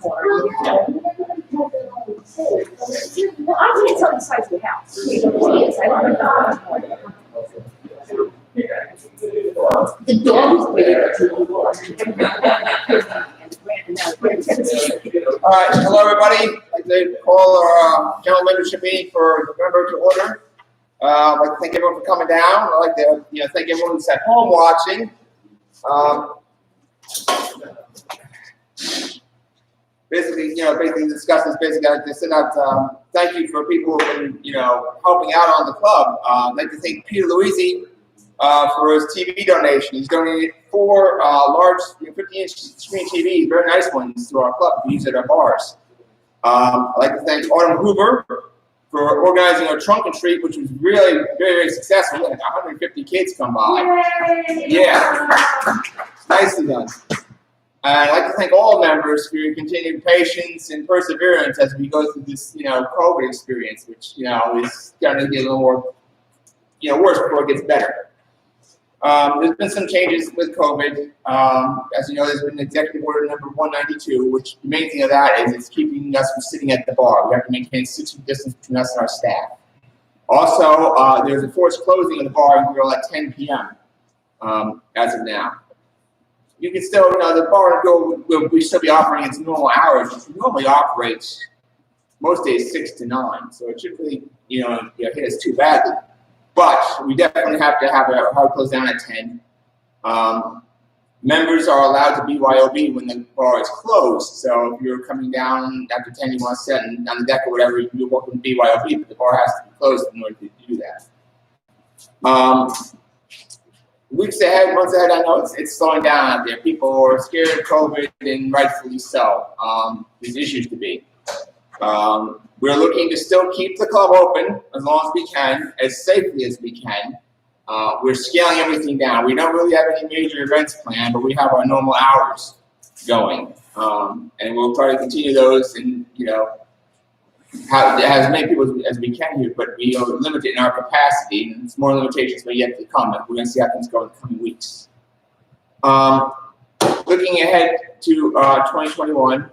Well, I can't tell the size of the house. The dog is waiting. All right, hello everybody. I'd like to call our general membership meeting for November to order. I'd like to thank everyone for coming down. I'd like to thank everyone who's at home watching. Basically discuss this. Basically, I'd like to send out thank you for people who've been helping out on the club. I'd like to thank Peter Luisi for his TV donation. He's donated 4 large 50-inch screen TVs, very nice ones, to our club to use at our bars. I'd like to thank Autumn Hoover for organizing our trunk and treat, which was really very, very successful. We had 150 kids come by. Yay! Yeah, nicely done. And I'd like to thank all members for your continued patience and perseverance as we go through this, COVID experience, which, is starting to get a little more, worse before it gets better. There's been some changes with COVID. As you know, there's been executive order number 192, which the main thing of that is it's keeping us from sitting at the bar. We have to maintain 6 feet distance between us and our staff. Also, there's a forced closing of the bar and grill at 10 p.m. As of now. You can still, the bar and grill will still be operating its normal hours, which normally operates most days 6 to 9. So it should really, hit us too badly. But we definitely have to have a hard close down at 10. Members are allowed to BYOB when the bar is closed. So if you're coming down after 10, you want to sit on the deck or whatever, you're welcome to BYOB, but the bar has to be closed in order to do that. Weeks ahead, months ahead, I know it's slowing down out there. People are scared of COVID, and rightfully so. There's issues to be. We're looking to still keep the club open as long as we can, as safely as we can. We're scaling everything down. We don't really have any major events planned, but we have our normal hours going. And we'll try to continue those and, have as many people as we can here, but we are limited in our capacity, and it's more limitations may yet to come. We're going to see how things go in the coming weeks. Looking ahead to 2021,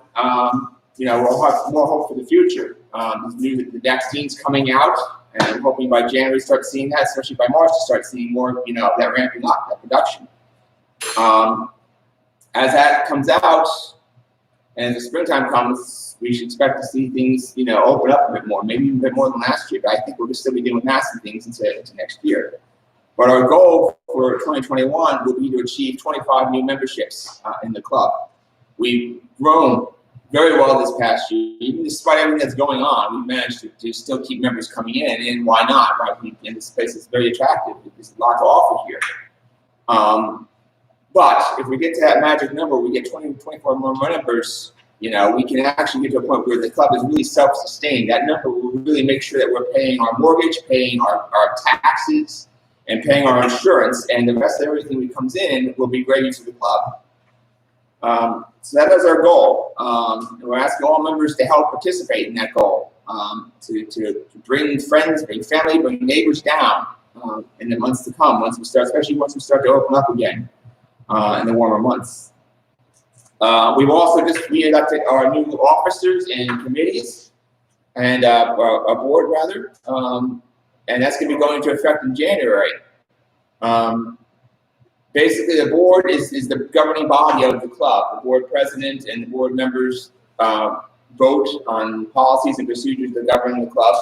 we'll have more hope for the future. The vaccine's coming out, and I'm hoping by January start seeing that, especially by March to start seeing more, that ramping up, that production. As that comes out, and the springtime comes, we should expect to see things, open up a bit more, maybe even a bit more than last year. But I think we'll still be doing massive things into next year. But our goal for 2021 will be to achieve 25 new memberships in the club. We've grown very well this past year. Even despite everything that's going on, we've managed to still keep members coming in, and why not, right? And this place is very attractive. There's a lot to offer here. But if we get to that magic number, we get 20 to 24 more members, we can actually get to a point where the club is really self-sustained. That number will really make sure that we're paying our mortgage, paying our taxes, and paying our insurance, and the rest of everything that comes in will be great use of the club. So that is our goal. And we're asking all members to help participate in that goal, to bring friends, bring family, bring neighbors down in the months to come, especially once we start to open up again in the warmer months. We've also just re-elected our new officers and committees, and a board rather, and that's going to be going into effect in January. Basically, the board is the governing body of the club. The board president and the board members vote on policies and procedures that govern the club.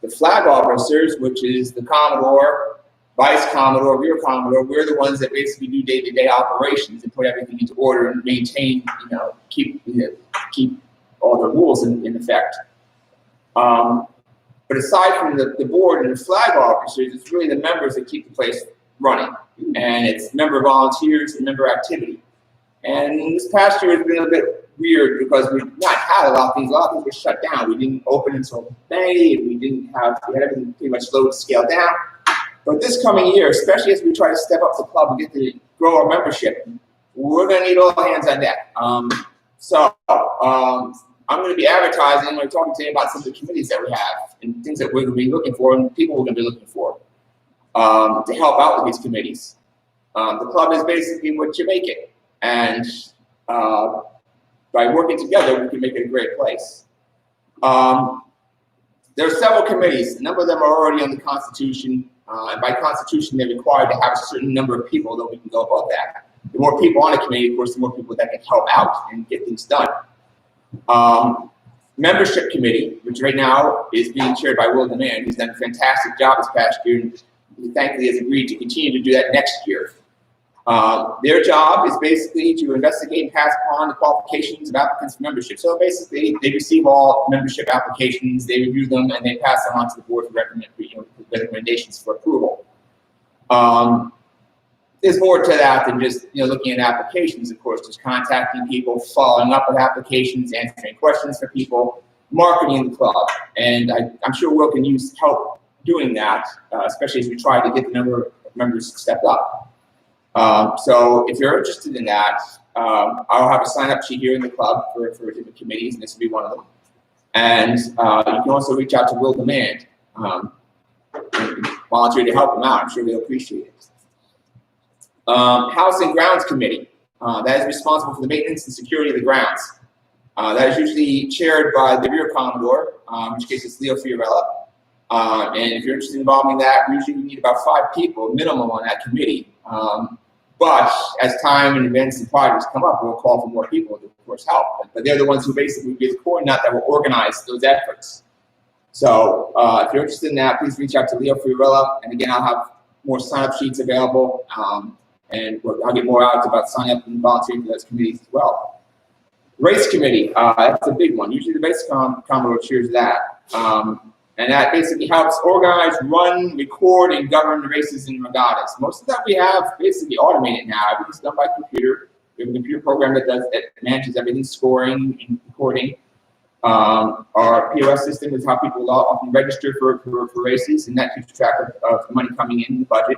The flag officers, which is the Commodore, Vice Commodore, Rear Commodore, we're the ones that basically do day-to-day operations and put everything into order and maintain, keep all the rules in effect. But aside from the board and the flag officers, it's really the members that keep the place running. And it's member volunteers and member activity. And this past year has been a bit weird because we've not had a lot of things. A lot of things were shut down. We didn't open until May. We had everything pretty much slowed and scaled down. But this coming year, especially as we try to step up the club and get to grow our membership, we're going to need all hands on deck. I'm going to be advertising. I'm going to be talking today about some of the committees that we have and things that we're going to be looking for and people we're going to be looking for to help out with these committees. The club is basically what you make it. And by working together, we can make it a great place. There are several committees. A number of them are already on the Constitution, and by Constitution, they're required to have a certain number of people, though we can go above that. The more people on a committee, of course, the more people that can help out and get things done. Membership committee, which right now is being chaired by Will Demand, who's done a fantastic job this past year, and he thankfully has agreed to continue to do that next year. Their job is basically to investigate and pass upon the qualifications of applicants for membership. So basically, they receive all membership applications, they review them, and they pass them on to the board for recommendations for approval. There's more to that than just looking at applications. Of course, just contacting people, following up with applications, answering questions for people, marketing the club, and I'm sure Will can use help doing that, especially as we try to get the number of members stepped up. So if you're interested in that, I'll have a sign-up sheet here in the club for different committees, and this will be one of them. And you can also reach out to Will Demand, volunteer to help him out. I'm sure they'll appreciate it. House and Grounds Committee, that is responsible for the maintenance and security of the grounds. That is usually chaired by the Rear Commodore, in which case it's Leo Fiorella. And if you're interested in involving that, usually we need about 5 people minimum on that committee. But as time and events and projects come up, we'll call for more people to, of course, help. But they're the ones who basically give the core nut that will organize those efforts. So if you're interested in that, please reach out to Leo Fiorella. And again, I'll have more sign-up sheets available. And I'll get more out about signing up and volunteering for those committees as well. Race committee, that's a big one. Usually the Race Commodore chairs that. And that basically helps organize, run, record, and govern the races and regattas. Most of that we have basically automated now. Everything's done by computer. We have a computer program that manages everything, scoring and recording. Our POS system is how people often register for races, and that keeps track of the money coming in the budget.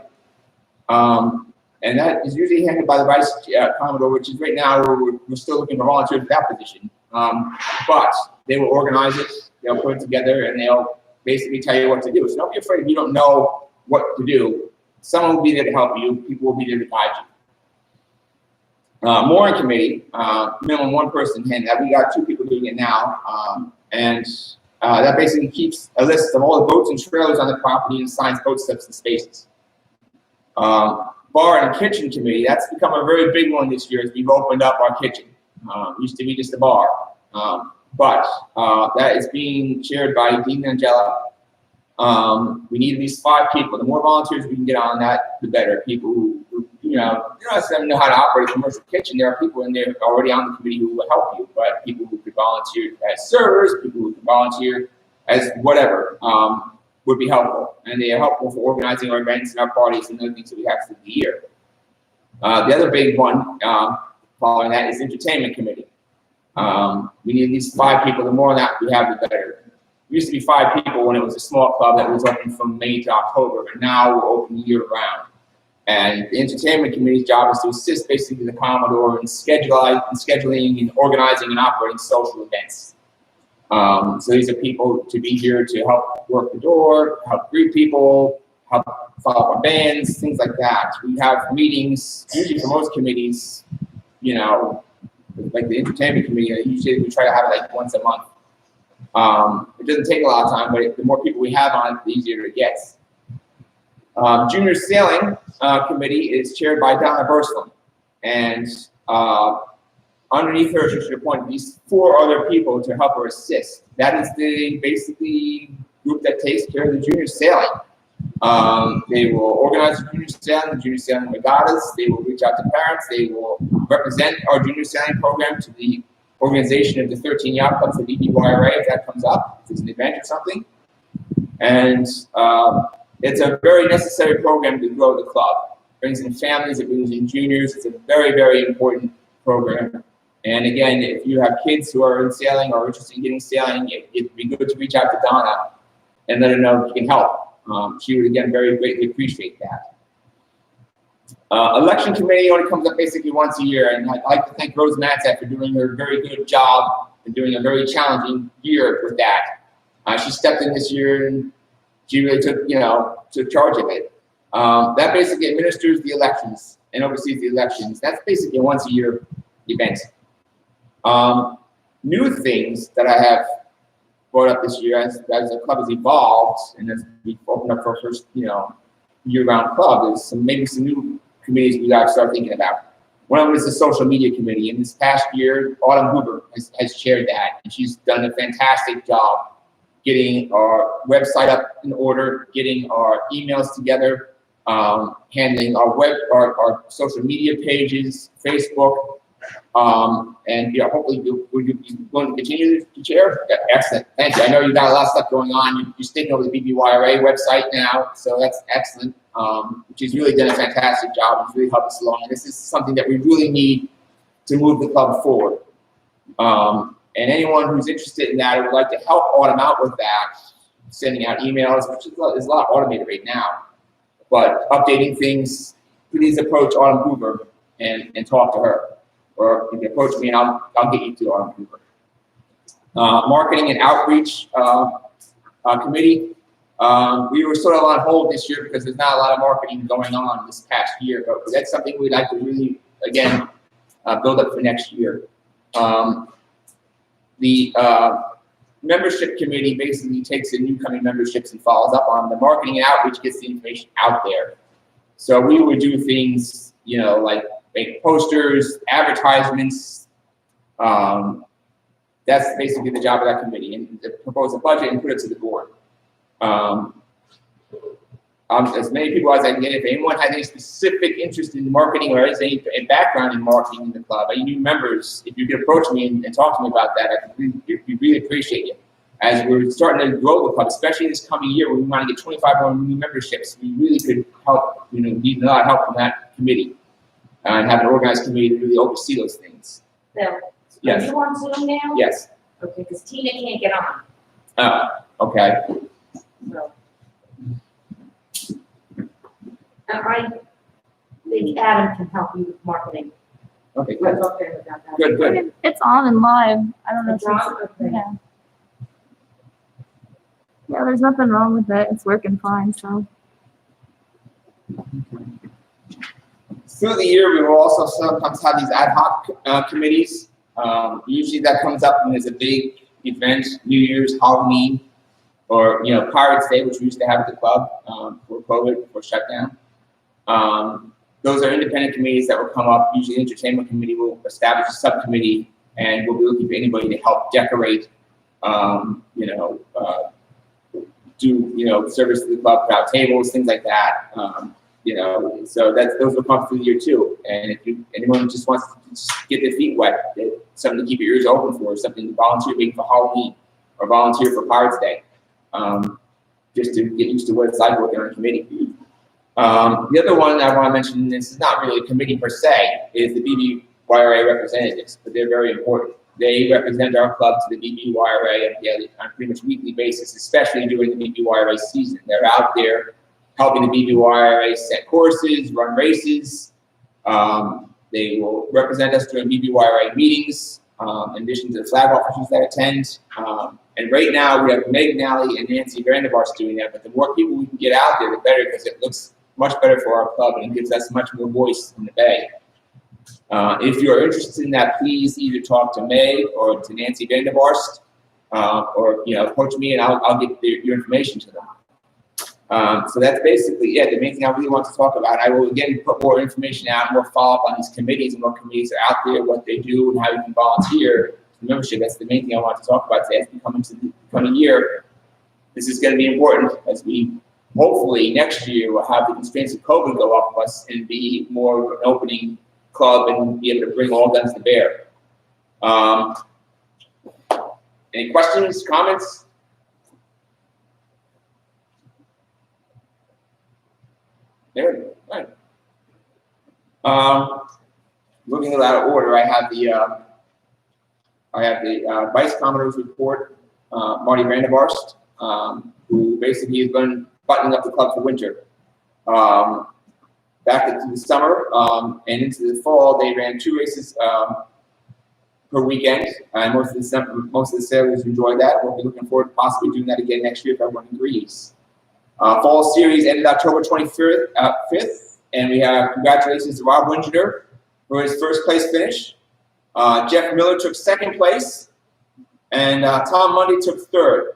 And that is usually handled by the Vice Commodore, which is right now we're still looking for volunteers for that position. But they will organize it, they'll put it together, and they'll basically tell you what to do. So don't be afraid if you don't know what to do. Someone will be there to help you. People will be there to guide you. Mooring committee, minimum 1 person handle that. We got 2 people doing it now. And that basically keeps a list of all the boats and trailers on the property and assigns boat slips and spaces. Bar and kitchen committee, that's become a very big one this year as we've opened up our kitchen. Used to be just a bar. But that is being chaired by Dean Angela. We need at least 5 people. The more volunteers we can get on that, the better. People who know how to operate a commercial kitchen. There are people in there already on the committee who will help you, but people who could volunteer as servers, people who could volunteer as whatever, would be helpful. And they are helpful for organizing our events and our parties and other things that we have through the year. The other big one following that is entertainment committee. We need at least 5 people. The more of that we have, the better. It used to be 5 people when it was a small club that was open from May to October, but now we're open year round. And the entertainment committee's job is to assist basically the Commodore in scheduling and organizing and operating social events. So these are people to be here to help work the door, help greet people, help follow up on bands, things like that. We have meetings, usually for most committees, like the entertainment committee, usually we try to have it like once a month. It doesn't take a lot of time, but the more people we have on it, the easier it gets. Junior Sailing Committee is chaired by Donna Burslem. And underneath her, she should appoint at least 4 other people to help her assist. That is the basically group that takes care of the junior sailing. They will organize the junior sailing regattas. They will reach out to parents. They will represent our junior sailing program to the organization of the 13 yacht clubs, the BBYRA, if that comes up, if it's an event or something. And it's a very necessary program to grow the club. It brings in families, it brings in juniors. It's a very, very important program. And again, if you have kids who are in sailing or interested in getting sailing, it'd be good to reach out to Donna and let her know if you can help. She would, again, very greatly appreciate that. Election committee only comes up basically once a year, and I'd like to thank Rose Matzak for doing her very good job and doing a very challenging year with that. She stepped in this year and she really took charge of it. That basically administers the elections and oversees the elections. That's basically a once a year event. New things that I have brought up this year as the club has evolved and as we opened up for our first, year-round club is maybe some new committees we got to start thinking about. One of them is the social media committee, and this past year, Autumn Hoover has chaired that, and she's done a fantastic job getting our website up in order, getting our emails together, handling our social media pages, Facebook, and hopefully we're going to continue to chair. Excellent, thank you. I know you got a lot of stuff going on. You're sticking over the BBYRA website now, so that's excellent. She's really done a fantastic job. It's really helped us along, and this is something that we really need to move the club forward. And anyone who's interested in that or would like to help Autumn out with that, sending out emails, which is a lot automated right now, but updating things, please approach Autumn Hoover and talk to her. Or you can approach me and I'll get you to Autumn Hoover. Marketing and outreach committee. We were sort of on hold this year because there's not a lot of marketing going on this past year, but that's something we'd like to really, again, build up for next year. The membership committee basically takes in incoming memberships and follows up on the marketing and outreach, gets the information out there. So we would do things, like make posters, advertisements. That's basically the job of that committee, and propose a budget and put it to the board. As many people as I can get. If anyone has any specific interest in marketing or has any background in marketing in the club, any new members, if you could approach me and talk to me about that, we really appreciate it. As we're starting to grow the club, especially this coming year, where we want to get 25 more new memberships, we really could help, need a lot of help from that committee. And have an organized committee to really oversee those things. Bill, Yes. are you on Zoom now? Yes. Okay, because Tina can't get on. Okay. So. I think Adam can help you with marketing. Okay, I good. talked to him about that. Good. It's on and live. I don't know if It's on? it's, Okay. yeah. Yeah, there's nothing wrong with it. It's working fine, so. Through the year, we will also sometimes have these ad hoc committees. Usually that comes up when there's a big event, New Year's, Halloween, or Pirates Day, which we used to have at the club for COVID, for shutdown. Those are independent committees that will come up. Usually the entertainment committee will establish a subcommittee and we'll be looking for anybody to help decorate, do, service to the club, put out tables, things like that. So those will come through the year too. And if anyone just wants to just get their feet wet, something to keep your ears open for, something to volunteer maybe for Halloween or volunteer for Pirates Day, just to get used to what it's like working on a committee. The other one I want to mention, this is not really a committee per se, is the BBYRA representatives, but they're very important. They represent our club to the BBYRA on a pretty much weekly basis, especially during the BBYRA season. They're out there helping the BBYRA set courses, run races. They will represent us during BBYRA meetings, in addition to the flag officers that attend. And right now we have Meg Nally and Nancy Vandervars doing that, but the more people we can get out there, the better, because it looks much better for our club and it gives us much more voice in the Bay. If you're interested in that, please either talk to Meg or to Nancy Vandervars, or approach me and I'll get your information to them. So that's basically it. The main thing I really want to talk about. I will again put more information out, more follow up on these committees and what committees are out there, what they do, and how you can volunteer for membership. That's the main thing I want to talk about today. As we come into the coming year, this is going to be important as we hopefully next year will have the constraints of COVID go off of us and be more of an opening club and be able to bring all guns to bear. Any questions, comments? There we go. Right. Moving a lot of order, I have the Vice Commodore's report, Marty Vandervarst, who basically has been buttoning up the club for winter. Back into the summer and into the fall, they ran 2 races per weekend, and most of the sailors enjoyed that. We'll be looking forward to possibly doing that again next year if everyone agrees. Fall series ended October 25th, and we have congratulations to Rob Wingeter for his first place finish. Jeff Miller took second place, and Tom Mundy took third.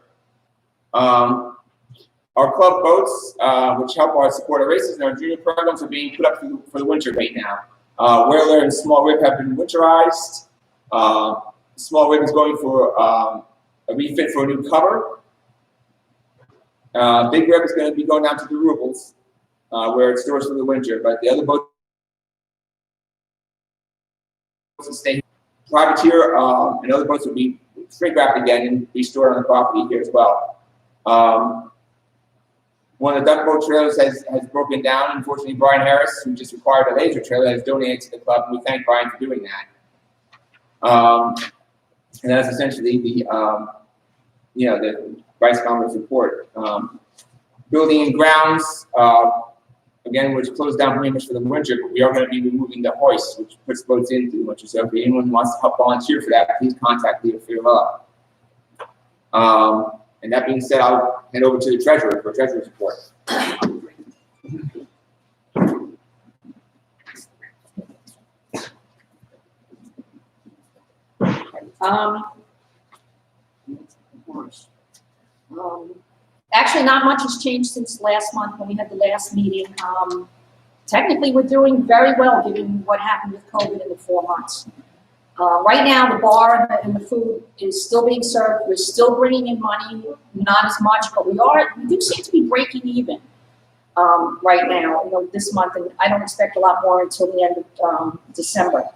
Our club boats, which help our support our races and our junior programs, are being put up for the winter right now. Whaler and Small Rib have been winterized. Small Rib is going for a refit for a new cover. Big Rib is going to be going down to the Rubles, where it stores for the winter, but the other boats will stay. Privateer and other boats will be shrink wrapped again and be stored on the property here as well. One of the duck boat trailers has broken down. Unfortunately, Brian Harris, who just acquired a laser trailer, has donated to the club, and we thank Brian for doing that. And that's essentially the the Vice Commerce report. Building and grounds, again, which closed down pretty much for the winter, but we are going to be removing the hoist, which puts boats into the winter. So if anyone wants to help volunteer for that, please contact Leo Fiorella. And that being said, I'll hand over to the treasurer for a treasurer's report. Actually, not much has changed since last month when we had the last meeting. Technically, we're doing very well given what happened with COVID in the 4 months. Right now, the bar and the food is still being served. We're still bringing in money, not as much, but we do seem to be breaking even right now, this month, and I don't expect a lot more until the end of December.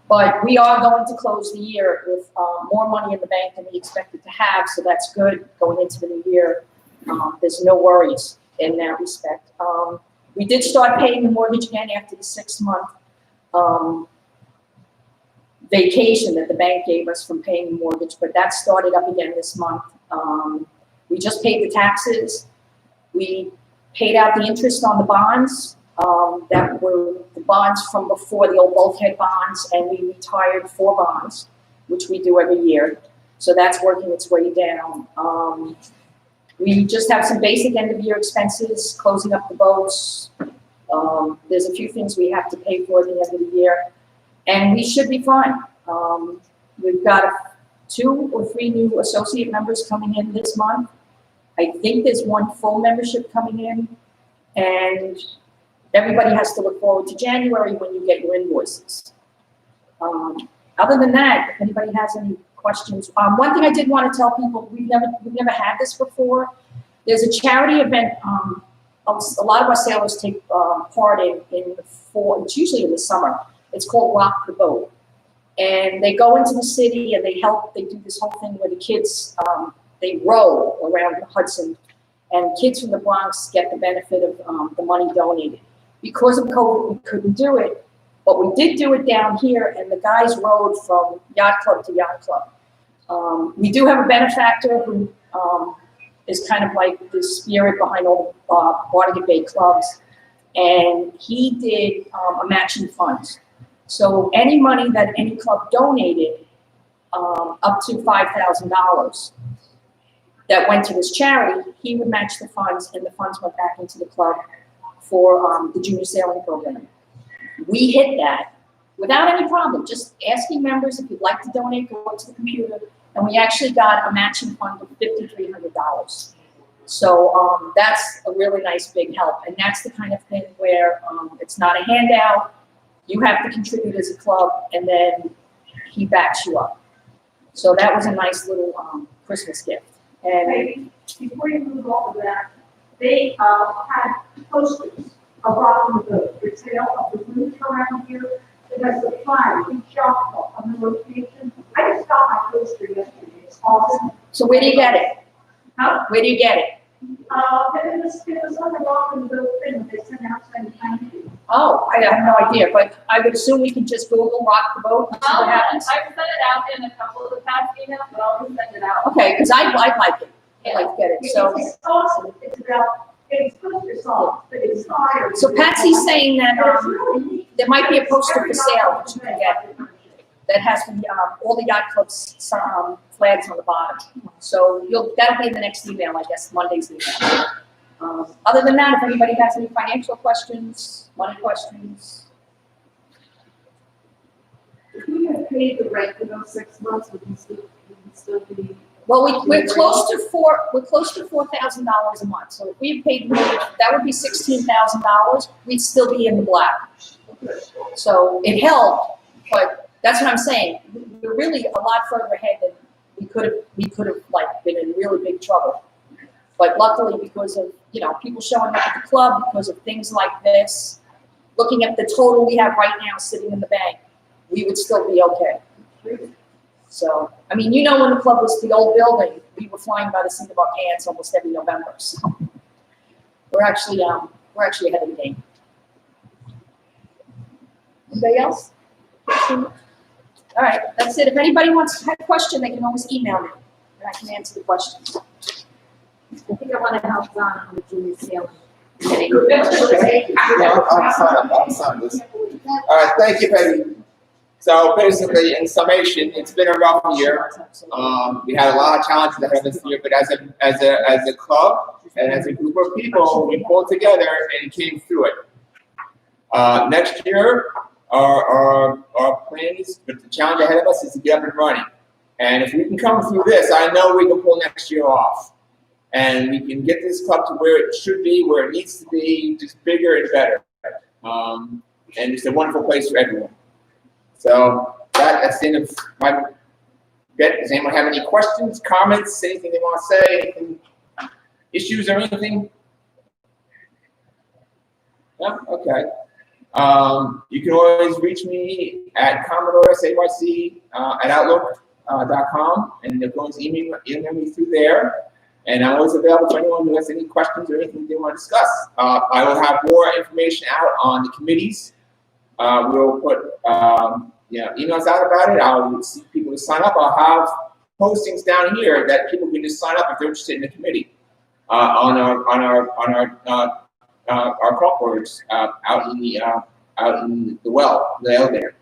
But we are going to close the year with more money in the bank than we expected to have, so that's good going into the new year. There's no worries in that respect. We did start paying the mortgage again after the 6-month vacation that the bank gave us from paying the mortgage, but that started up again this month. We just paid the taxes. We paid out the interest on the bonds that were the bonds from before, the old bulkhead bonds, and we retired 4 bonds, which we do every year. So that's working its way down. We just have some basic end-of-year expenses, closing up the boats. There's a few things we have to pay for at the end of the year. And we should be fine. We've got 2 or 3 new associate members coming in this month. I think there's 1 full membership coming in. And everybody has to look forward to January when you get your invoices. Other than that, if anybody has any questions. One thing I did want to tell people, we've never had this before. There's a charity event. A lot of our sailors take part in the fall. It's usually in the summer. It's called Rock the Boat. And they go into the city and they do this whole thing where the kids, they row around the Hudson, and kids from the Bronx get the benefit of the money donated. Because of COVID, we couldn't do it, but we did do it down here, and the guys rowed from yacht club to yacht club. We do have a benefactor who is kind of like the spirit behind all the Barnegat Bay clubs, and he did a matching funds. So any money that any club donated, up to $5,000, that went to this charity, he would match the funds, and the funds went back into the club for the junior sailing program. We hit that without any problem, just asking members if you'd like to donate, go up to the computer, and we actually got a matching fund of $5,300. So that's a really nice big help, and that's the kind of thing where it's not a handout. You have to contribute as a club, and then he backs you up. So that was a nice little Christmas gift. And before you move on to that, they had posters of Rock the Boat, the tail of the route around here. It has the flag, big shop on the location. I just got my poster yesterday. It's awesome. so where do you get it? Huh? Where do you get it? It was on the Rock the Boat thing. They sent out saying thank you. Oh, I have no idea, but I would assume we can just Google Rock the Boat and see what happens. I've sent it out in a couple of the past emails, but I'll send it out. Okay, because I like it. I like to get it. So, It's awesome. It's about, it's poster songs, but it's inspired. so Patsy's saying that But it's really neat. there might be a poster for sale that you can get that has all the yacht clubs flags on the bottom. So that'll be in the next email, I guess, Monday's email. Other than that, if anybody has any financial questions, money questions. We have paid the rent for those 6 months, we can still be. Well, we're close to $4,000 a month. So if we paid mortgage, that would be $16,000. We'd still be in the black. So it helped, but that's what I'm saying. We're really a lot further ahead than we could have like been in really big trouble. But luckily, because of people showing up at the club, because of things like this, looking at the total we have right now sitting in the bank, we would still be okay. So, I mean, when the club was the old building, we were flying by the seat of our pants almost every November. So we're actually ahead of the game. Anybody else? All right, that's it. If anybody wants to have a question, they can always email me, and I can answer the questions. I think I want to help Donna with junior sailing. I'll sign this. All right, thank you, Peggy. So basically, in summation, it's been a rough year. We had a lot of challenges ahead of this year, but as a club and as a group of people, we pulled together and came through it. Next year, our plan is, but the challenge ahead of us is to get up and running. And if we can come through this, I know we can pull next year off. And we can get this club to where it should be, where it needs to be, just bigger and better. And it's a wonderful place for everyone. So that's the end of my bit. Does anyone have any questions, comments, anything they want to say, anything, issues or anything? No? Okay. You can always reach me at Commodore SAYC at Outlook.com, and you can always email me through there. And I'm always available for anyone who has any questions or anything they want to discuss. I will have more information out on the committees. We'll put emails out about it. I'll see people to sign up. I'll have postings down here that people can just sign up if they're interested in the committee on our call boards out in the well there.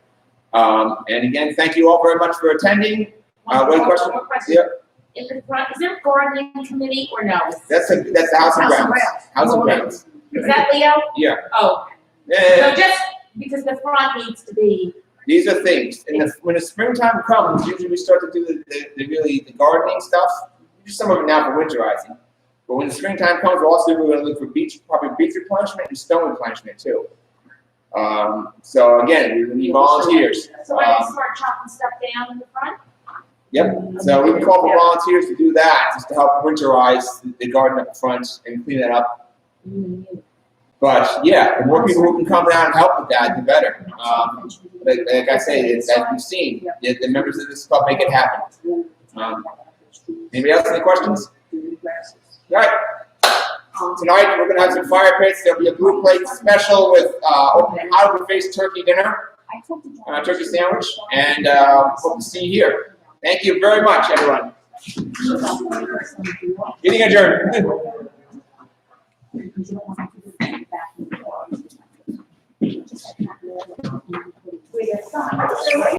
And again, thank you all very much for attending. One question? Yeah. In the front, is there a gardening committee or no? That's the House and Grounds. House and Grounds. Is that Leo? Yeah. Oh. Yeah. So just because the front needs to be. These are things. When the springtime comes, usually we start to do the gardening stuff. We do some of it now for winterizing. But when the springtime comes, we're going to look for probably beach replenishment and stone replenishment too. So again, we need volunteers. So I can start chopping stuff down in the front? Yep. So we can call for volunteers to do that, just to help winterize the garden up front and clean it up. But yeah, the more people who can come down and help with that, the better. Like I say, as we've seen, the members of this club make it happen. Anybody else any questions? All right. Tonight we're going to have some fire pits. There'll be a blue plate special with out-of-the-face turkey dinner, turkey sandwich, and hope to see you here. Thank you very much, everyone. Meeting adjourned.